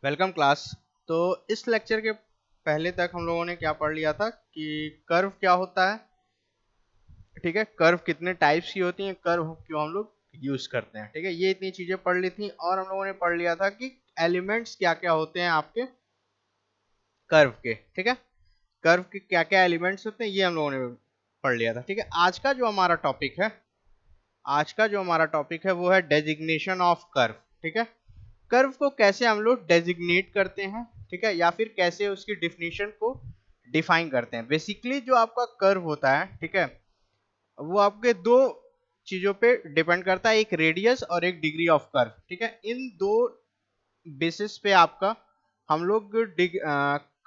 Welcome class. तो इस lecture के पहले तक हम लोगों ने क्या पढ़ लिया था कि कर्व क्या होता है। ठीक है, कर्व कितने टाइप्स की होती हैं, कर्व क्यों हम लोग यूज करते हैं। ठीक है, ये इतनी चीजें पढ़ ली थी और हम लोगों ने पढ़ लिया था कि एलिमेंट्स क्या क्या होते हैं आपके कर्व के। ठीक है, कर्व के क्या क्या एलिमेंट्स होते हैं ये हम लोगों ने पढ़ लिया था। ठीक है, आज का जो हमारा टॉपिक है वो है डेजिग्नेशन ऑफ कर्व। ठीक है, कर्व को कैसे हम लोग डेजिग्नेट करते हैं, ठीक है, या फिर कैसे उसकी डिफिनीशन को डिफाइन करते हैं। बेसिकली जो आपका कर्व होता है, ठीक है, वो आपके दो चीजों पे डिपेंड करता है, एक रेडियस और एक डिग्री ऑफ कर्व। ठीक है, इन दो बेसिस पे आपका हम लोग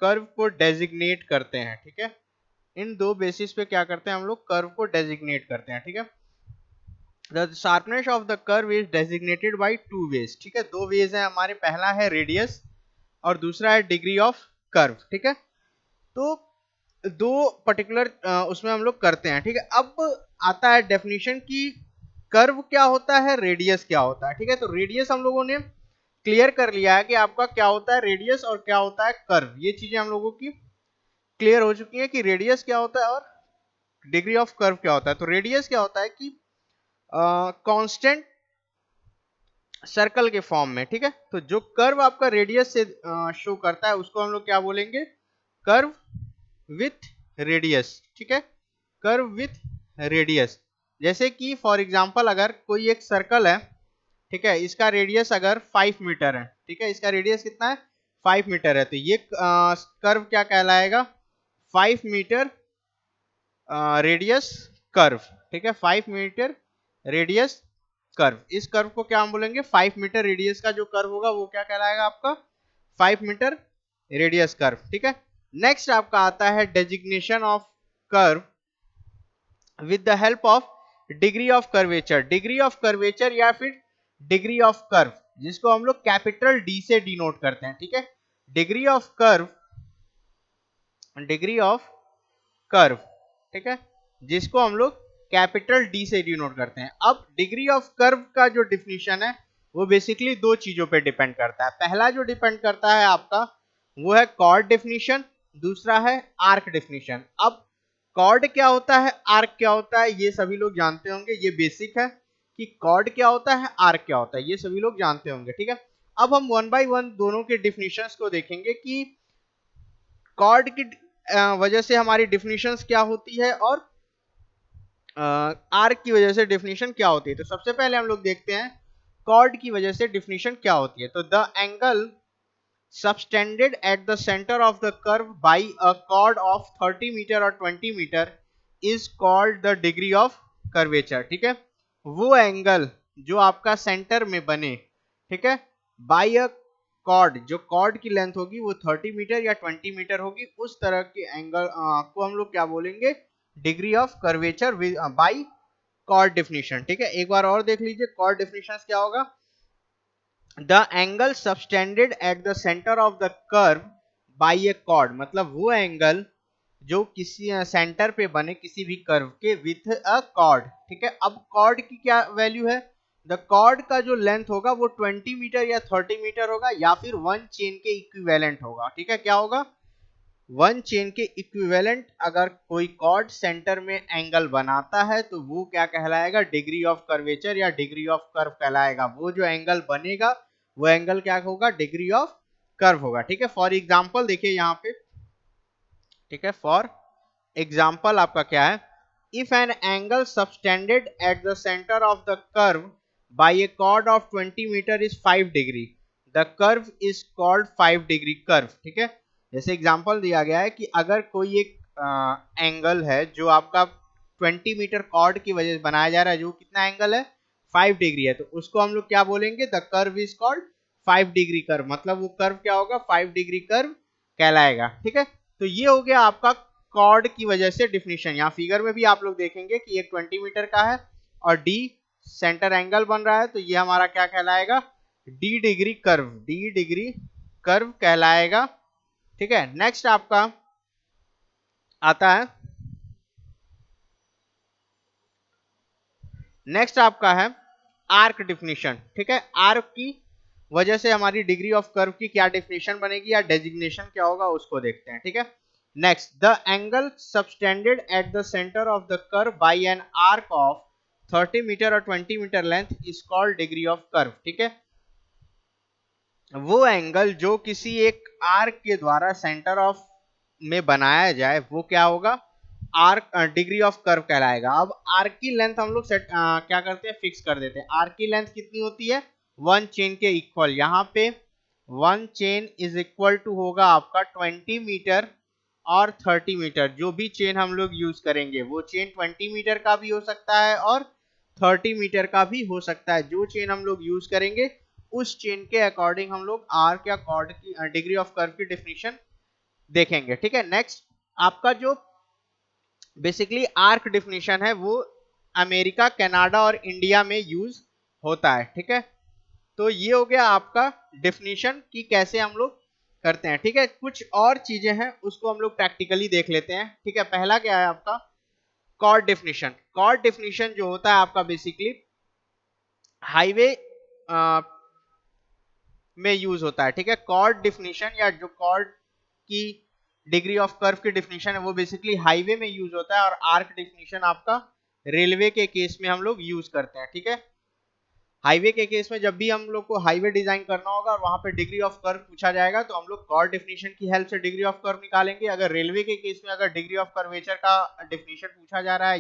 कर्व को डेजिग्नेट करते हैं। ठीक है, इन दो बेसिस पे क्या करते हैं हम लोग, कर्व को डेजिग्नेट करते हैं। ठीक है, the sharpness of the curve is designated by two ways. ठीक है, दो वेज है हमारे, पहला है रेडियस और दूसरा है डिग्री ऑफ कर्व। ठीक है, तो दो पर्टिकुलर उसमें हम लोग करते हैं। ठीक है, अब आता है डेफिनेशन की कर्व क्या होता है, रेडियस क्या होता है। ठीक है, तो रेडियस हम लोगों ने क्लियर कर लिया है कि आपका क्या होता है रेडियस और क्या होता है कर्व। ये चीजें हम लोगों की क्लियर हो चुकी है कि रेडियस क्या होता है और डिग्री ऑफ कर्व क्या होता है। तो रेडियस क्या होता है कि कांस्टेंट सर्कल के फॉर्म में। ठीक है, तो जो कर्व आपका रेडियस से शो करता है उसको हम लोग क्या बोलेंगे, कर्व विथ रेडियस। ठीक है, कर्व विथ रेडियस। जैसे कि फॉर एग्जांपल अगर कोई एक सर्कल है, ठीक है, इसका रेडियस अगर 5 मीटर है, ठीक है, इसका रेडियस कितना है 5 मीटर है, तो ये कर्व क्या कहलाएगा, 5 मीटर रेडियस कर्व। ठीक है, 5 मीटर रेडियस कर्व। इस कर्व को क्या हम बोलेंगे, 5 मीटर रेडियस का जो कर्व होगा वो क्या कहलाएगा आपका 5 मीटर रेडियस कर्व। ठीक है, नेक्स्ट आपका आता है designation of curve with the help of degree of curvature. Degree of curvature या फिर डिग्री ऑफ कर्व, जिसको हम लोग कैपिटल डी से डिनोट करते हैं। ठीक है, degree of curve, degree of curve, ठीक है, जिसको हम लोग कैपिटल डी से डिनोट करते हैं। अब डिग्री ऑफ कर्व का जो डिफिनीशन है वो बेसिकली दो चीजों पे डिपेंड करता है। पहला जो डिपेंड करता है आपका वो है कॉर्ड डिफिनीशन, दूसरा है आर्क डिफिनीशन। अब कॉर्ड क्या होता है, आर्क क्या होता है, ये सभी लोग जानते होंगे, ये बेसिक है कि कॉर्ड क्या होता है, आर्क क्या होता है, ये सभी लोग जानते होंगे। ठीक है, अब हम वन बाय वन दोनों के डिफिनीशंस को देखेंगे कि कॉर्ड की वजह से हमारी डिफिनीशंस क्या होती है और आर्क की वजह से डिफिनीशन क्या होती है। तो सबसे पहले हम लोग देखते हैं कॉर्ड की वजह से डिफिनीशन क्या होती है। तो the angle subtended at the center of the curve by a chord of 30 metre और 20 metre is called the degree of curvature। ठीक है, वो एंगल जो आपका सेंटर में बने, ठीक है, बाय अ कॉर्ड, जो कॉर्ड की लेंथ होगी वो 30 मीटर या 20 मीटर होगी, उस तरह के एंगल को हम लोग क्या बोलेंगे, degree of curvature by chord definition. ठीक है, एक बार और देख लीजिए कॉर्ड डिफिनीशन क्या होगा, the angle subtended at the centre of the curve by a chord, मतलब वो एंगल जो किसी सेंटर पे बने किसी भी कर्व के विथ अ कॉर्ड। ठीक है, अब कॉर्ड की क्या वैल्यू है, द कॉर्ड का जो लेंथ होगा वो 20 मीटर या 30 मीटर होगा या फिर वन चेन के इक्विवेलेंट होगा। ठीक है, क्या होगा, वन चेन के इक्विवेलेंट अगर कोई कॉर्ड सेंटर में एंगल बनाता है तो वो क्या कहलाएगा, डिग्री ऑफ कर्वेचर या डिग्री ऑफ कर्व कहलाएगा। वो जो एंगल बनेगा वो एंगल क्या होगा, डिग्री ऑफ कर्व होगा। ठीक है, फॉर एग्जांपल देखिए यहाँ पे, ठीक है, फॉर एग्जांपल आपका क्या है, if an angle subtended at the centre of the curve by a chord of 20 metre is 5 degree, the curve is called 5 degree curve. ठीक है, जैसे एग्जांपल दिया गया है कि अगर कोई एक एंगल है जो आपका 20 मीटर कॉर्ड की वजह से बनाया जा रहा है, जो कितना एंगल है 5 डिग्री है, तो उसको हम लोग क्या बोलेंगे, the curve is called 5 degree curve, मतलब वो कर्व क्या होगा, 5 डिग्री कर्व कहलाएगा। ठीक है, तो ये हो गया आपका कॉर्ड की वजह से डिफिनीशन। यहाँ फिगर में भी आप लोग देखेंगे कि एक 20 मीटर का है और डी सेंटर एंगल बन रहा है, तो ये हमारा क्या कहलाएगा, D degree curve, D degree curve कहलाएगा। ठीक है, नेक्स्ट आपका आता है, नेक्स्ट आपका है आर्क डिफिनीशन। ठीक है, आर्क की वजह से हमारी डिग्री ऑफ कर्व की क्या डेफिनेशन बनेगी या डेजिग्नेशन क्या होगा उसको देखते हैं, ठीक है। Next, the angle subtended at the centre of the curve by an arc of 30 metre और 20 metre length is called degree of curve, ठीक है। वो एंगल जो किसी एक आर्क के द्वारा सेंटर ऑफ में बनाया जाए वो क्या होगा, आर्क डिग्री ऑफ कर्व कहलाएगा। अब आर्क की लेंथ हम लोग सेट क्या करते हैं, फिक्स कर देते हैं। आर्क की लेंथ कितनी होती है, वन चेन के इक्वल। यहाँ पे one chain is equal to होगा आपका 20 मीटर और 30 मीटर। जो भी चेन हम लोग यूज करेंगे वो चेन 20 मीटर का भी हो सकता है और 30 मीटर का भी हो सकता है। जो चेन हम लोग यूज करेंगे उस चेन के अकॉर्डिंग हम लोग आर्क या कॉर्ड की डिग्री ऑफ कर्व की डेफिनेशन देखेंगे, ठीक है। नेक्स्ट, आपका जो बेसिकली आर्क डेफिनेशन है वो अमेरिका, कनाडा और इंडिया में यूज होता है, ठीक है। तो ये हो गया आपका डेफिनेशन कि कैसे हम लोग करते हैं, ठीक है। कुछ और चीजें हैं उसको हम लोग प्रैक्टिकली देख लेते हैं, ठीक है। पहला क्या है आपका, कॉर्ड डेफिनेशन। कॉर्ड डेफिनेशन जो होता है आपका बेसिकली हाईवे में यूज होता है, ठीक है। कॉर्ड डेफिनेशन या जो कॉर्ड की डिग्री ऑफ कर्व की डेफिनेशन है वो बेसिकली हाईवे में यूज होता है और आर्क डेफिनेशन आपका रेलवे के केस में हम लोग यूज करते हैं, ठीक है। हाईवे के केस में जब भी हम लोग को हाईवे डिजाइन करना होगा और वहां पे डिग्री ऑफ कर्व पूछा जाएगा तो हम लोग कॉर्ड डेफिनेशन की हेल्प से डिग्री ऑफ कर्व निकालेंगे। अगर रेलवे के केस में अगर डिग्री ऑफ कर्वेचर का डेफिनेशन पूछा जा रहा है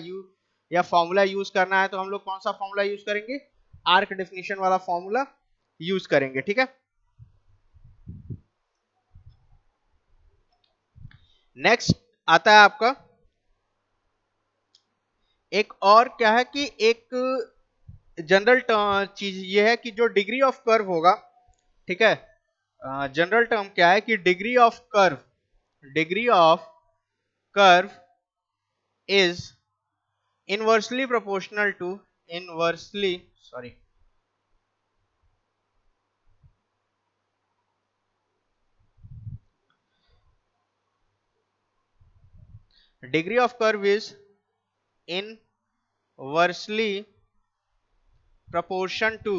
या फॉर्मूला यूज करना है तो हम लोग कौन सा फॉर्मूला यूज करेंगे, आर्क डेफिनेशन वाला फॉर्मूला यूज करेंगे, ठीक है। नेक्स्ट आता है आपका एक और क्या है कि एक जनरल चीज ये है कि जो डिग्री ऑफ कर्व होगा, ठीक है। जनरल टर्म क्या है कि degree of curve is inversely proportional to inversely sorry degree of curve is inversely proportion to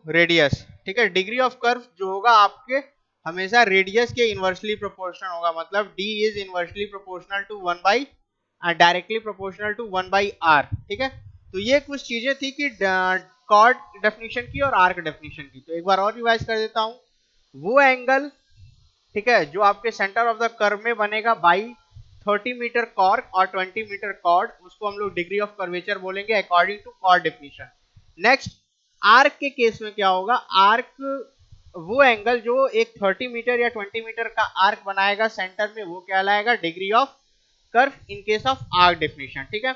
radius, ठीक है। डिग्री ऑफ कर्व जो होगा आपके हमेशा रेडियस के इनवर्सली प्रोपोर्शनल होगा, मतलब d is inversely proportional to 1 by directly proportional to 1 by r, ठीक है। तो ये कुछ चीजें थी कि कॉर्ड डेफिनेशन की और आर्क डेफिनेशन की। तो एक बार और रिवाइज कर देता हूं। वो एंगल, ठीक है, जो आपके सेंटर ऑफ द कर्व में बनेगा बाई 30 मीटर कॉर्ड और 20 मीटर कॉर्ड, उसको हम लोग डिग्री ऑफ कर्वेचर बोलेंगे according to chord definition. Next, arc के केस में क्या होगा, आर्क वो एंगल जो एक 30 मीटर या 20 मीटर का आर्क बनाएगा सेंटर में वो कहलाएगा degree of curve in case of arc definition, ठीक है।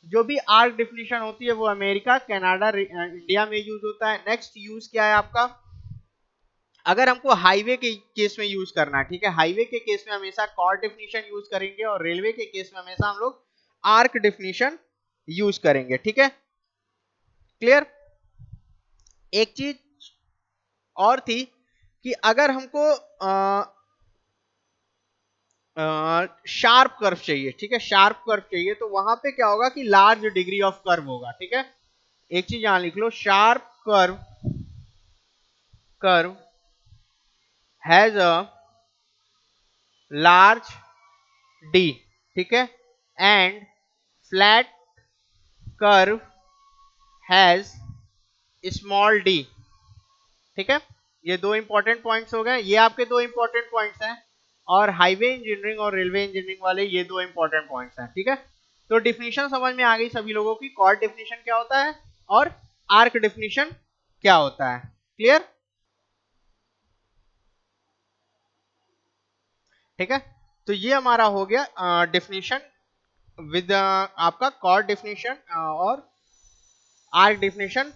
जो भी आर्क डेफिनेशन होती है वो अमेरिका, कनाडा, इंडिया में यूज होता है। नेक्स्ट यूज क्या है आपका, अगर हमको हाईवे के केस में यूज करना है, ठीक है, हाईवे के केस में हमेशा कॉर्ड डेफिनेशन यूज करेंगे और रेलवे के केस में हमेशा हम लोग आर्क डेफिनेशन यूज करेंगे, ठीक है। क्लियर। एक चीज और थी कि अगर हमको शार्प कर्व चाहिए, ठीक है, शार्प कर्व चाहिए तो वहां पे क्या होगा कि लार्ज डिग्री ऑफ कर्व होगा, ठीक है। एक चीज यहां लिख लो, sharp curve has a large D, ठीक है, and flat curve has small D, ठीक है। ये दो इंपॉर्टेंट पॉइंट्स हो गए, ये आपके दो इंपॉर्टेंट पॉइंट्स हैं और हाईवे इंजीनियरिंग और रेलवे इंजीनियरिंग वाले ये दो इंपॉर्टेंट पॉइंट्स हैं, ठीक है। तो डिफिनीशन समझ में आ गई सभी लोगों की, कॉर्ड डेफिनेशन क्या होता है और आर्क डेफिनेशन क्या होता है। क्लियर, ठीक है। तो ये हमारा हो गया डेफिनेशन विद आपका कॉर्ड डेफिनेशन और arc definition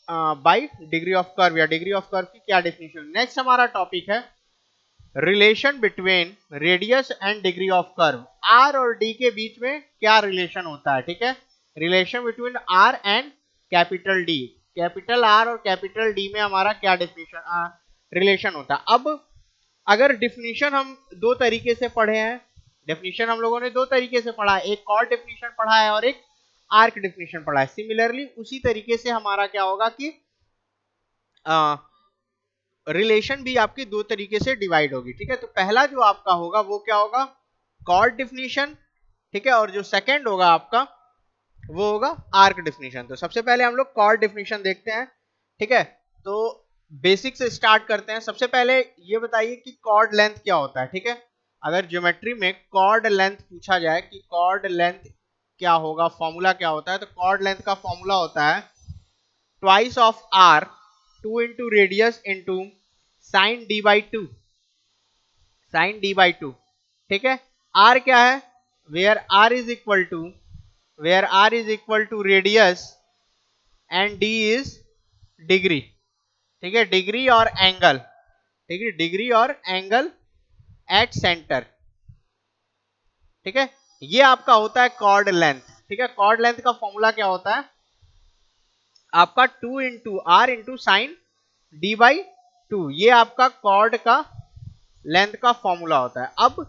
by degree of curve या डिग्री ऑफ कर्व की क्या डेफिनेशन। नेक्स्ट हमारा टॉपिक है relation between radius and degree of curve. R और डी के बीच में क्या रिलेशन होता है, ठीक है। Relation between R and capital D, capital R और कैपिटल डी में हमारा क्या डेफिनेशन रिलेशन होता है। अब अगर डिफिनीशन हम दो तरीके से पढ़े हैं, डेफिनेशन हम लोगों ने दो तरीके से पढ़ा है, एक कॉर्ड डेफिनेशन पढ़ा है और एक आर्क डिफिनेशन पढ़ा है। सिमिलरली उसी तरीके से हमारा क्या होगा कि रिलेशन भी आपकी दो तरीके से डिवाइड होगी, ठीक है। तो पहला जो आपका होगा वो क्या होगा, कॉर्ड डिफिनेशन, ठीक है, और जो सेकंड होगा आपका वो होगा आर्क डिफिनेशन। तो सबसे पहले हम लोग कॉर्ड डिफिनेशन देखते हैं, ठीक है। तो बेसिक से स्टार्ट करते हैं। सबसे पहले ये बताइए कि कॉर्ड लेंथ क्या होता है, ठीक है। अगर ज्योमेट्री में कॉर्ड लेंथ पूछा जाए कि कॉर्ड लेंथ क्या होगा, फॉर्मूला क्या होता है, तो कॉर्ड लेंथ का फॉर्मूला होता है twice of R, 2 into radius into sine D by two, sine D by two, ठीक है। आर क्या है, where R is equal to, where R is equal to radius and D is degree, ठीक है, degree और angle, ठीक है, degree और एंगल एट सेंटर, ठीक है। ये आपका होता है कॉर्ड लेंथ, ठीक है। कॉर्ड लेंथ का फॉर्मूला क्या होता है आपका 2 into R into sine D by two, ये आपका कॉर्ड का लेंथ का फॉर्मूला होता है। अब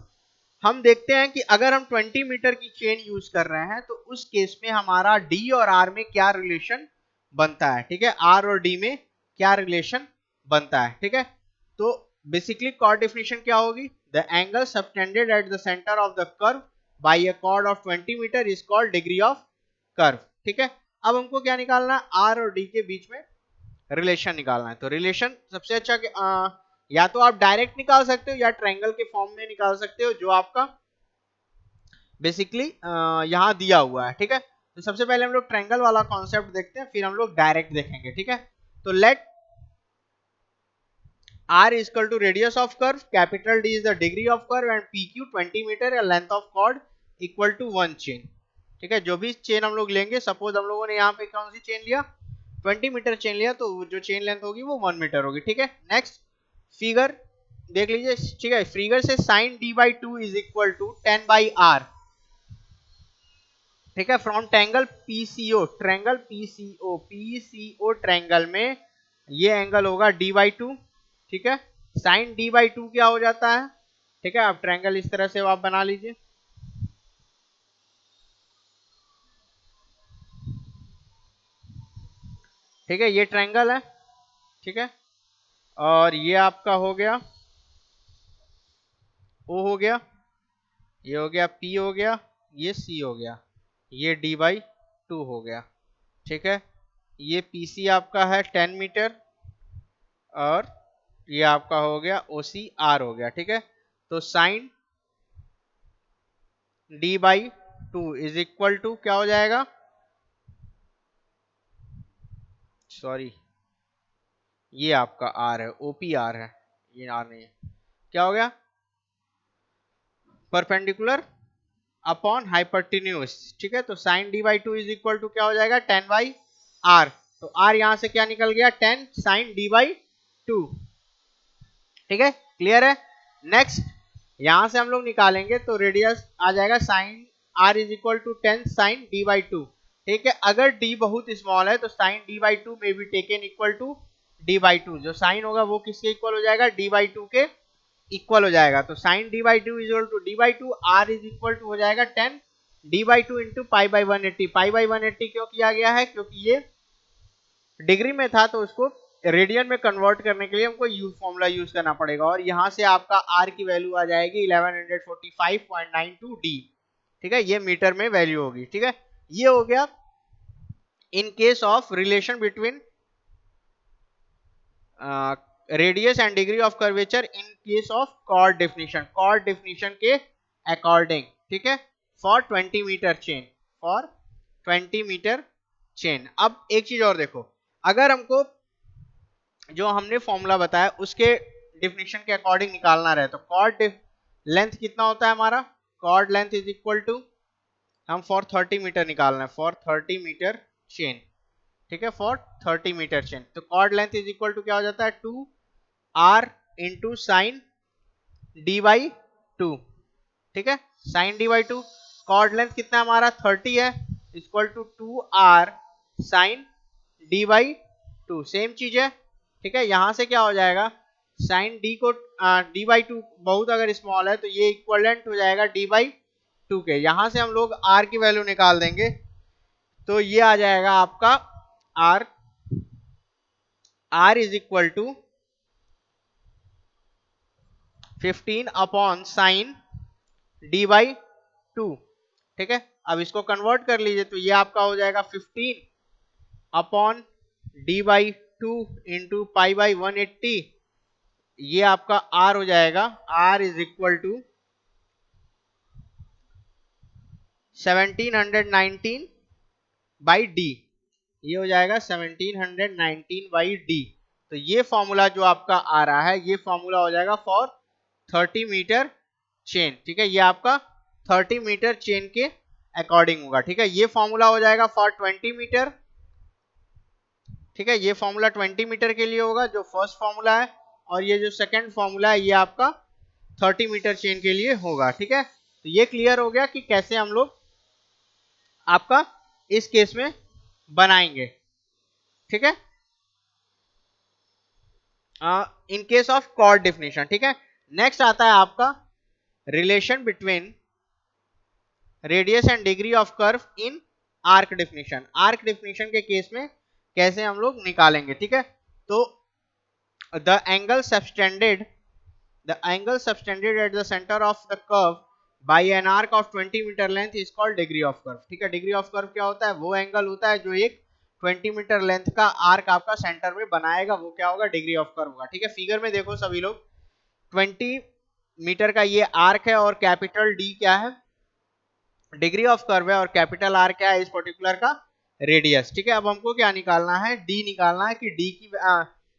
हम देखते हैं कि अगर हम 20 मीटर की चेन यूज कर रहे हैं तो उस केस में हमारा डी और आर में क्या रिलेशन बनता है, ठीक है, आर और डी में क्या रिलेशन बनता है, ठीक है। तो बेसिकली कॉर्ड डेफिनेशन क्या होगी, the angle subtended at the centre of the curve by a chord of 20 metre is called degree of curve, ठीक है। अब हमको क्या निकालना है, आर और डी के बीच में रिलेशन निकालना है। तो रिलेशन सबसे अच्छा या तो आप डायरेक्ट निकाल सकते हो या ट्रायंगल के फॉर्म में निकाल सकते हो जो आपका बेसिकली यहां दिया हुआ है, ठीक है। तो सबसे पहले हम लोग ट्रायंगल वाला कॉन्सेप्ट देखते हैं, फिर हम लोग डायरेक्ट देखेंगे, ठीक है। तो late r is equal to radius of curve, capital D is the degree of curve and PQ 20 metre या length of chord equal to 1 chain, ठीक है। जो भी चेन हम लोग लेंगे, सपोज हम लोगों ने यहाँ पे कौन सी चेन लिया, 20 मीटर चेन लिया, तो जो चेन लेंथ होगी वो 1 मीटर होगी, ठीक है। नेक्स्ट फिगर देख लीजिए, ठीक है। फिगर से sine D by two is equal to 10 by R, ठीक है, from triangle PCO, triangle PCO, PCO triangle में ये एंगल होगा डी बाई टू, ठीक है। साइन डी बाई टू क्या हो जाता है, ठीक है। आप ट्रायंगल इस तरह से आप बना लीजिए, ठीक है, ये ट्रायंगल है, ठीक है। और ये आपका हो गया ओ हो गया, ये हो गया पी हो गया, ये सी हो गया, ये डी बाई टू हो गया, ठीक है। ये पीसी आपका है 10 मीटर और ये आपका हो गया ओसी आर हो गया, ठीक है। तो sine D by two is equal to क्या हो जाएगा, सॉरी ये आपका आर है, ओपी आर है, ये आर नहीं है, क्या हो गया, परपेंडिकुलर अपॉन हाइपोटेन्यूज, ठीक है। तो sine D by two is equal to क्या हो जाएगा 10 बाई आर, तो आर यहां से क्या निकल गया 10 साइन डी बाई टू, ठीक है, क्लियर है। नेक्स्ट यहां से हम लोग निकालेंगे तो रेडियस आ जाएगा sine R is equal to 10 sine D by two, ठीक है। अगर डी बहुत स्मॉल है तो साइन डी बाई टू में भी taken equal to D by two, जो साइन होगा वो किसके इक्वल हो जाएगा, डी बाई टू के इक्वल हो जाएगा। तो sine D by two is equal to D by two, R is equal to हो जाएगा 10 D by two into pi by 180, pi by 180 क्यों किया गया है, क्योंकि ये डिग्री में था तो उसको रेडियन में कन्वर्ट करने के लिए हमको फॉर्मूला यूज करना पड़ेगा, और यहां से आपका आर की वैल्यू आ जाएगी 1145.92 डी, ठीक है, ये मीटर में वैल्यू होगी, ठीक है। ये हो गया in case of relation between radius and degree of curvature in case of chord definition, chord definition के अकॉर्डिंग, ठीक है, for 20 metre chain, for 20 metre chain. अब एक चीज और देखो, अगर हमको जो हमने फॉर्मूला बताया उसके डेफिनेशन के अकॉर्डिंग निकालना रहे तो कॉर्ड लेंथ कितना होता है हमारा, chord length is equal to, हम फॉर 30 मीटर निकालना है, फॉर 30 मीटर चेन, ठीक है, फॉर 30 मीटर चेन। तो chord length is equal to क्या हो जाता है 2 R into sine D by two, ठीक है, sine D by two. Chord length कितना हमारा 30 है, equal to 2 R sine D by two, same चीज है, ठीक है। यहां से क्या हो जाएगा, साइन डी को डी बाई टू बहुत अगर स्मॉल है तो ये इक्वलेंट हो जाएगा डी बाई टू के, यहां से हम लोग आर की वैल्यू निकाल देंगे तो ये आ जाएगा आपका R, R is equal to 15 upon sine D by 2। ठीक है, अब इसको कन्वर्ट कर लीजिए तो ये आपका हो जाएगा 15 upon D by 2 into pi by 180। ये आपका R हो जाएगा, R is equal to 1719 by D. ये हो जाएगा 1719 बाई डी। तो ये फॉर्मूला जो आपका आ रहा है, ये फॉर्मूला हो जाएगा फॉर 30 मीटर चेन। ठीक है, ये आपका 30 मीटर चेन के अकॉर्डिंग होगा। ठीक है, ये फॉर्मूला हो जाएगा फॉर 20 मीटर। ठीक है, ये फॉर्मूला 20 मीटर के लिए होगा जो फर्स्ट फॉर्मूला है, और ये जो सेकंड फॉर्मूला है ये आपका 30 मीटर चेन के लिए होगा। ठीक है, तो ये क्लियर हो गया कि कैसे हम लोग आपका इस केस में बनाएंगे। ठीक है, in case of chord definition. ठीक है, नेक्स्ट आता है आपका relation between radius and degree of curve in arc definition. Arc definition के केस में कैसे हम लोग निकालेंगे। ठीक है, तो the angle subtended at the center of the curve by an arc of 20 metre लेंथ is called degree of curve। ठीक है, डिग्री ऑफ कर्व क्या होता है, वो एंगल होता है जो एक 20 मीटर लेंथ का आर्क आपका सेंटर में बनाएगा, वो क्या होगा, डिग्री ऑफ कर्व होगा। ठीक है, फिगर में देखो सभी लोग, 20 मीटर का ये आर्क है और कैपिटल डी क्या है, डिग्री ऑफ कर्व है, और कैपिटल आर क्या है, इस पर्टिकुलर का रेडियस। ठीक है, अब हमको क्या निकालना है, डी निकालना है कि डी की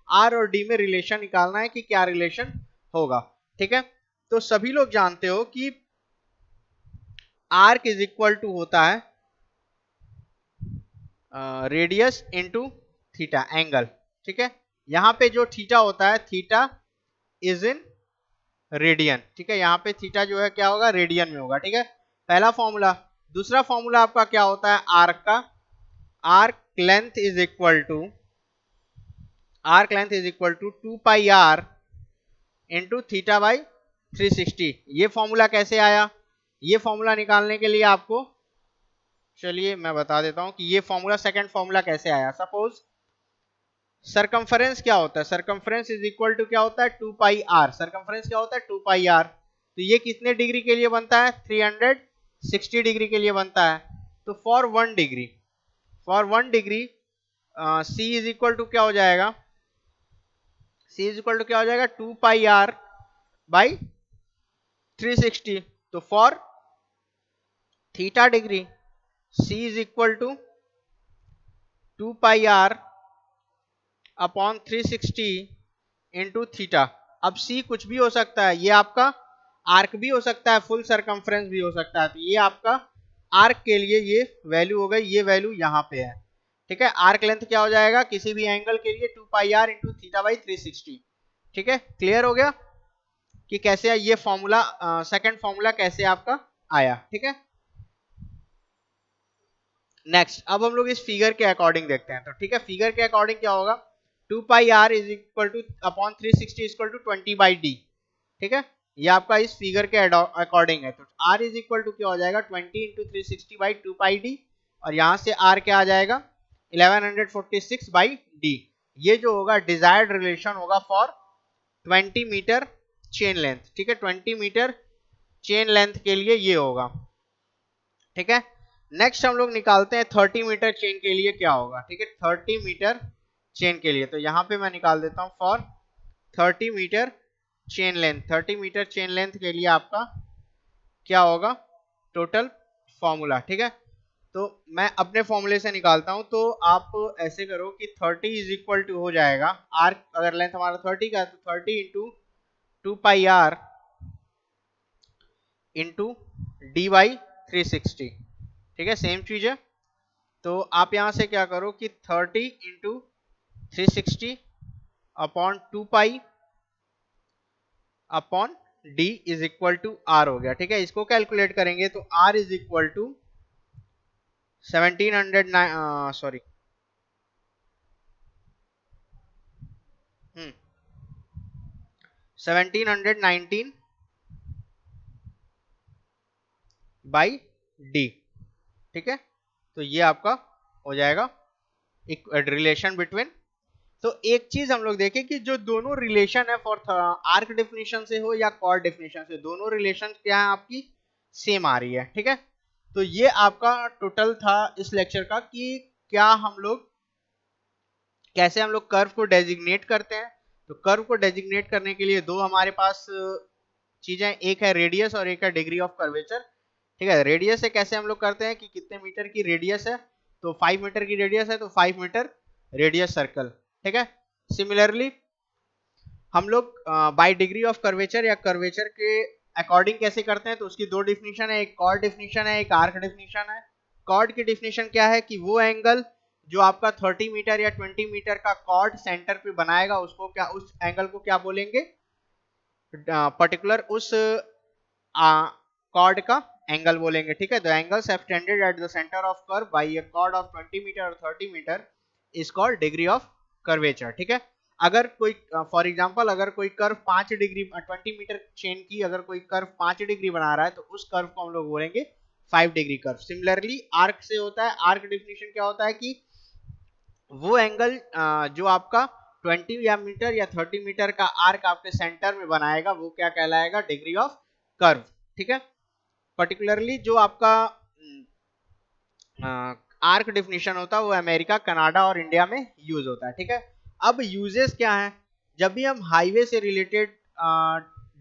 आर और डी में रिलेशन निकालना है कि क्या रिलेशन होगा। ठीक है, तो सभी लोग जानते हो कि आर्क इज इक्वल टू होता है रेडियस इनटू थीटा एंगल। ठीक है, यहां पे जो थीटा होता है, थीटा इज इन रेडियन। ठीक है, यहाँ पे थीटा जो है क्या होगा, रेडियन में होगा। ठीक है, पहला फॉर्मूला। दूसरा फॉर्मूला आपका क्या होता है, आर्क का, arc length is equal to, arc length is equal to 2 pi R into theta by 360। ये फॉर्मूला कैसे आया, ये फॉर्मूला निकालने के लिए आपको, चलिए मैं बता देता हूं कि ये फॉर्मूला, सेकंड फॉर्मूला कैसे आया। सपोज सरकमफरेंस क्या होता है, सरकमफरेंस इज इक्वल टू क्या होता है, 2 पाई आर। सरकमफरेंस क्या होता है, 2 पाई आर। तो ये कितने डिग्री के लिए बनता है, 360 डिग्री के लिए बनता है। तो for 1 degree, for 1 degree C is equal to क्या हो जाएगा, सी इज इक्वल टू क्या हो जाएगा, 2 पाई आर बाई 360। तो for theta degree C is equal to 2 pi R upon 360 into theta. अब सी कुछ भी हो सकता है, ये आपका आर्क भी हो सकता है, फुल सरकमफ्रेंस भी हो सकता है। तो ये आपका आर्क के लिए ये वैल्यू हो गई, ये वैल्यू यहाँ पे है। ठीक है, आर्क लेंथ क्या हो जाएगा किसी भी एंगल के लिए, 2 pi R into theta by 360। ठीक है, क्लियर हो गया कि कैसे ये फॉर्मूला, सेकंड फॉर्मूला कैसे आपका आया। ठीक है, नेक्स्ट अब हम लोग इस फिगर के अकॉर्डिंग देखते हैं। तो ठीक है, फिगर के अकॉर्डिंग क्या होगा, 2 pi R is equal to upon 360 equal to 20 by D. ठीक है, ये आपका इस फिगर के अकॉर्डिंग है। तो r इज इक्वल टू क्या हो जाएगा, 20 इंटू 360 बाई 2 पाई डी, और यहां से r क्या आ जाएगा, 1146 बाई डी। ये जो होगा डिजायर्ड रिलेशन होगा फॉर 20 मीटर चेन लेंथ। ठीक है, 20 मीटर चेन लेंथ के लिए ये होगा। ठीक है, नेक्स्ट हम लोग निकालते हैं 30 मीटर चेन के लिए क्या होगा। ठीक है, 30 मीटर चेन के लिए, तो यहां पे मैं निकाल देता हूं for 30 metre chain length. 30 metre chain length के लिए आपका क्या होगा, टोटल फॉर्मूला। ठीक है, तो मैं अपने फॉर्मूले से निकालता हूं। तो आप ऐसे करो कि 30 इज इक्वल टू हो जाएगा, आर्क अगर लेंथ हमारा 30 का है तो 30 into 2 pi R into D by 360। ठीक है, सेम चीज है। तो आप यहां से क्या करो कि 30 into 360 upon 2 pi upon D is equal to R हो गया। ठीक है, इसको कैलकुलेट करेंगे तो R is equal to 1700 sorry 1719 by D. ठीक है, तो ये आपका हो जाएगा एक रिलेशन बिटवीन। तो एक चीज हम लोग देखें कि जो दोनों रिलेशन है फॉर आर्क डेफिनेशन से हो या कॉर्ड डेफिनेशन से, दोनों रिलेशन क्या है आपकी सेम आ रही है, ठीक है। तो ये आपका टोटल था इस लेक्चर का कि क्या हम लोग कैसे हम लोग कर्व को डेजिग्नेट करते हैं। तो कर्व को डेजिग्नेट करने के लिए दो हमारे पास चीजें, एक है रेडियस और एक है डिग्री ऑफ कर्वेचर, ठीक है। रेडियस से कैसे हम लोग करते हैं कि कितने मीटर की रेडियस है, तो 5 मीटर की रेडियस है तो 5 मीटर रेडियस सर्कल, ठीक है। सिमिलरली हम लोग बाय डिग्री ऑफ कर्वेचर या कर्वेचर के अकॉर्डिंग कैसे करते हैं, तो उसकी दो डिफिनीशन है, एक कॉर्ड डिफिनीशन है, एक आर्क डिफिनीशन है। कॉर्ड की डिफिनीशन क्या है कि वो एंगल जो आपका 30 मीटर या 20 मीटर का कॉर्ड सेंटर पे बनाएगा उसको क्या, उस एंगल को क्या बोलेंगे, पर्टिकुलर उस कॉर्ड का एंगल बोलेंगे, ठीक है। The angle subtended at the centre of curve by a chord of 20 metre और 30 metre is called degree of curvature, ठीक है। अगर कोई फॉर एग्जांपल अगर कोई कर्व 5 डिग्री 20 मीटर चेन की अगर कोई कर्व 5 डिग्री बना रहा है तो उस कर्व को हम लोग बोलेंगे 5 डिग्री कर्व। सिमिलरली आर्क से होता है, आर्क डिफिनेशन क्या होता है कि वो एंगल जो आपका 20 या मीटर या 30 मीटर का आर्क आपके सेंटर में बनाएगा वो क्या कहलाएगा, डिग्री ऑफ कर्व, ठीक है। पर्टिकुलरली जो आपका आर्क डिफिनेशन होता है वो अमेरिका, कनाडा और इंडिया में यूज होता है, ठीक है। अब यूजेस क्या है, जब भी हम हाईवे से रिलेटेड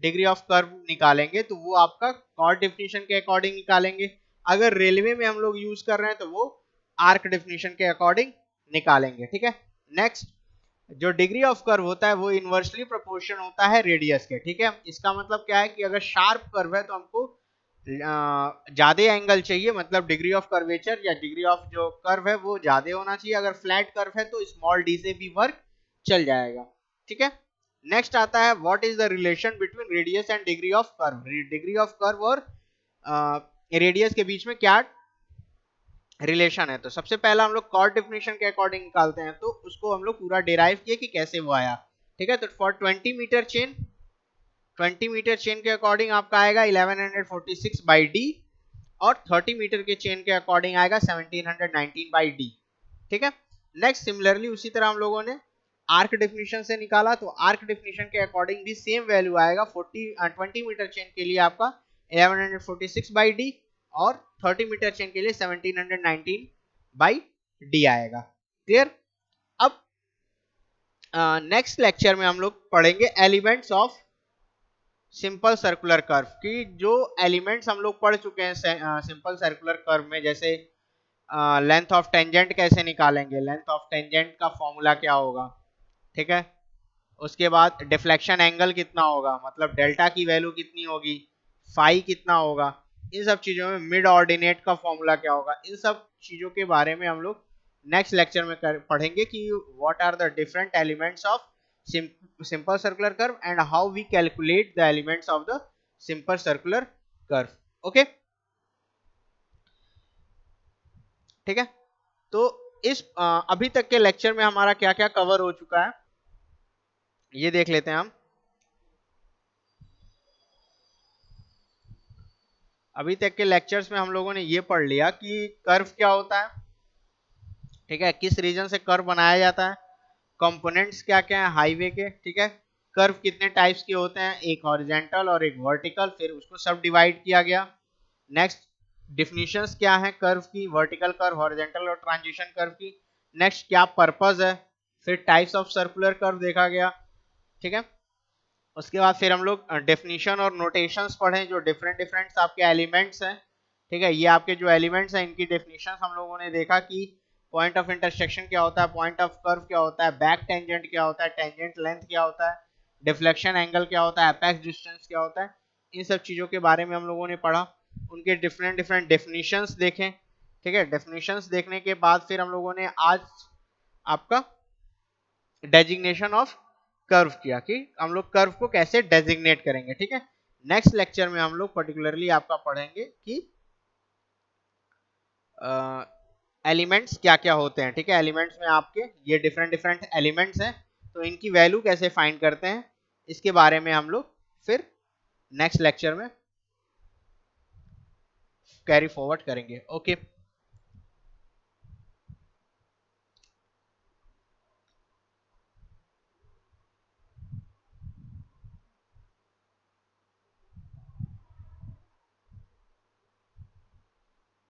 डिग्री ऑफ कर्व निकालेंगे तो वो आपका कॉर्ड डिफिनेशन के अकॉर्डिंग निकालेंगे। अगर रेलवे में हम लोग यूज कर रहे हैं तो वो आर्क डिफिनेशन के अकॉर्डिंग निकालेंगे, ठीक है। नेक्स्ट, जो डिग्री ऑफ कर्व होता है वो इनवर्सली प्रोपोर्शन होता है रेडियस के, ठीक है। इसका मतलब क्या है कि अगर शार्प कर्व है तो हमको ज्यादा एंगल चाहिए, मतलब डिग्री ऑफ कर्वेचर या डिग्री ऑफ जो कर्व है वो ज्यादा होना चाहिए। अगर फ्लैट कर्व है तो स्मॉल डी से भी वर्क चल जाएगा, ठीक है। नेक्स्ट आता है what is the relation between radius and degree of curve. Degree of curve और रेडियस के बीच में क्या रिलेशन है। तो सबसे पहला हम लोग कॉर्ड डेफिनेशन के अकॉर्डिंग निकालते हैं, तो उसको हम लोग पूरा डिराइव किए कि कैसे वो आया, ठीक है। तो for 20 metre chain, 20 metre chain के अकॉर्डिंग आपका आएगा 1146 बाई डी, और 30 मीटर के चेन के अकॉर्डिंग आएगा 1719 बाई डी, ठीक है। नेक्स्ट सिमिलरली उसी तरह हम लोगों ने आर्क डेफिनेशन से निकाला, तो आर्क डेफिनेशन के अकॉर्डिंग भी सेम वैल्यू आएगा 20 मीटर चेन के लिए आपका 1146 बाई डी, और 30 मीटर चेन के लिए 1719 बाई डी आएगा। क्लियर। अब नेक्स्ट लेक्चर में हम लोग पढ़ेंगे elements of simple circular curve की। जो एलिमेंट्स हम लोग पढ़ चुके हैं सिंपल सर्कुलर कर्व में, जैसे लेंथ ऑफ टेंजेंट कैसे निकालेंगे, लेंथ ऑफ टेंजेंट का फॉर्मूला क्या होगा, ठीक है। उसके बाद डिफ्लेक्शन एंगल कितना होगा, मतलब डेल्टा की वैल्यू कितनी होगी, फाई कितना होगा, इन सब चीजों में मिड ऑर्डिनेट का फॉर्मूला क्या होगा, इन सब चीजों के बारे में हम लोग नेक्स्ट लेक्चर में पढ़ेंगे कि what are the different elements of simple circular curve and how we calculate the elements of the simple circular curve, okay, ठीक है। तो इस अभी तक के लेक्चर में हमारा क्या क्या कवर हो चुका है ये देख लेते हैं हम। अभी तक के लेक्चर्स में हम लोगों ने ये पढ़ लिया कि कर्व क्या होता है, ठीक है, किस रीजन से कर्व बनाया जाता है, कंपोनेंट्स क्या क्या है हाईवे के, ठीक है। कर्व कितने टाइप्स के होते हैं, एक हॉरिजेंटल और एक वर्टिकल, फिर उसको सब डिवाइड किया गया। नेक्स्ट, डिफिनीशंस क्या है कर्व की, वर्टिकल कर्व, हॉरिजेंटल और ट्रांजिशन कर्व की। नेक्स्ट, क्या पर्पस है, फिर टाइप्स ऑफ सर्कुलर कर्व देखा गया, ठीक है। उसके बाद फिर हम लोग डेफिनेशन और नोटेशंस पढ़े, जो डिफरेंट डिफरेंट आपके एलिमेंट्स हैं, ठीक है। ये आपके जो एलिमेंट्स हैं इनकी डेफिनेशन हम लोगों ने देखा कि पॉइंट ऑफ इंटरसेक्शन क्या होता है, पॉइंट ऑफ कर्व क्या होता है, बैक टेंजेंट क्या होता है, टेंजेंट लेंथ क्या होता है, डिफ्लेक्शन एंगल क्या होता है, एपेक्स डिस्टेंस क्या होता है, इन सब चीजों के बारे में हम लोगों ने पढ़ा। उनके डिफरेंट डिफरेंट डेफिनेशंस देखें, ठीक है। डेफिनेशंस देखने के बाद फिर हम लोगों ने आज आपका डेजिग्नेशन ऑफ कर्व किया कि हम लोग कर्व को कैसे डेजिग्नेट करेंगे, ठीक है। नेक्स्ट लेक्चर में हम लोग पर्टिकुलरली आपका पढ़ेंगे कि एलिमेंट्स क्या क्या होते हैं, ठीक है। एलिमेंट्स में आपके ये डिफरेंट डिफरेंट एलिमेंट्स हैं, तो इनकी वैल्यू कैसे फाइंड करते हैं इसके बारे में हम लोग फिर नेक्स्ट लेक्चर में कैरी फॉरवर्ड करेंगे, ओके।